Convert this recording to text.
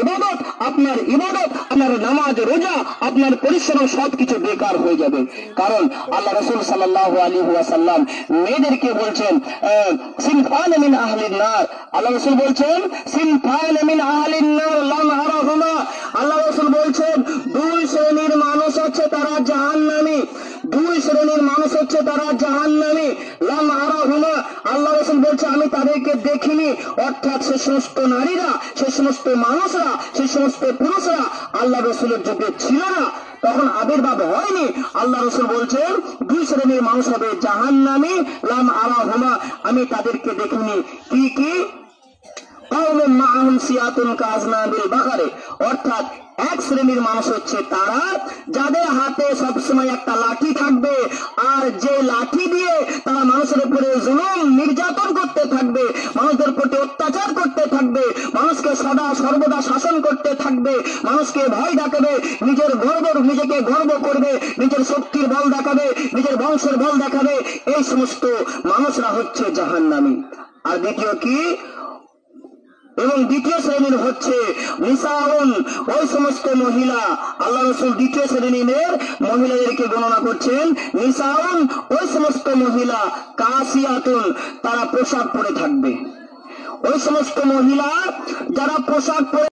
ইবাদত, আপনার নামাজ রোজা, আপনার পরিশ্রম সবকিছু বেকার হয়ে যাবে। কারণ আল্লাহ রাসূল সাল্লাল্লাহু আলাইহি ওয়াসাল্লাম মেয়েদেরকে বলছেন সিনফান মিন আহলিন নার, আল্লাহ রাসূল বলছেন সিনফান মিন আহলিন নার লাম আরাহুমা, আল্লাহ রাসূল বলছেন দুই শ্রেণীর মানুষ আছে তারা জাহান্নামী, দুই শ্রেণীর মানুষ হচ্ছে তারা জাহান্নামী, লাম আরাহুমা, আল্লাহ রাসূল বলছে আমি তাদেরকে দেখিনি। অর্থাৎ সে সমস্ত নারীরা, সে সমস্ত মানুষরা, সে সমস্ত পুরুষরা আল্লাহ রাসূলের যুগে ছিল না, তখন আবির্ভাব হয়নি। আল্লাহ রাসূল বলছেন দুই শ্রেণীর মানুষ হবে জাহান্নামী, লাম আরাহুমা, আমি তাদেরকে দেখিনি। কি কি? কওমুম মাআহুম সিয়াতুন কাযনাবিল বাকারে, অর্থাৎ এক শ্রেণীর মানুষ হচ্ছে তারা যাদের হাতে সবসময় একটা লাঠি থাকবে, আর যে লাঠি দিয়ে তারা মানুষের উপরে জুলুম নির্যাতন করতে থাকবে, মানুষদের প্রতি অত্যাচার করতে থাকবে, মানুষকে সদা সর্বদা শাসন করতে থাকবে, মানুষকে ভয় দেখাবে, নিজেকে গর্ব করবে, নিজের শক্তির বল দেখাবে, নিজের বংশের বল দেখাবে, এই সমস্ত মানুষরা হচ্ছে জাহান্নামী। আর দ্বিতীয় কি? এবং দ্বিতীয় শ্রেণীর হচ্ছে নিসাউন, ওই সমস্ত মহিলা, আল্লাহ রাসূল দ্বিতীয় শ্রেণীর মহিলাদেরকে গণনা করছেন নিসাউন, ওই সমস্ত মহিলা কাসিয়াতুন, তারা পোশাক পরে থাকবে, ওই সমস্ত মহিলা যারা পোশাক পরে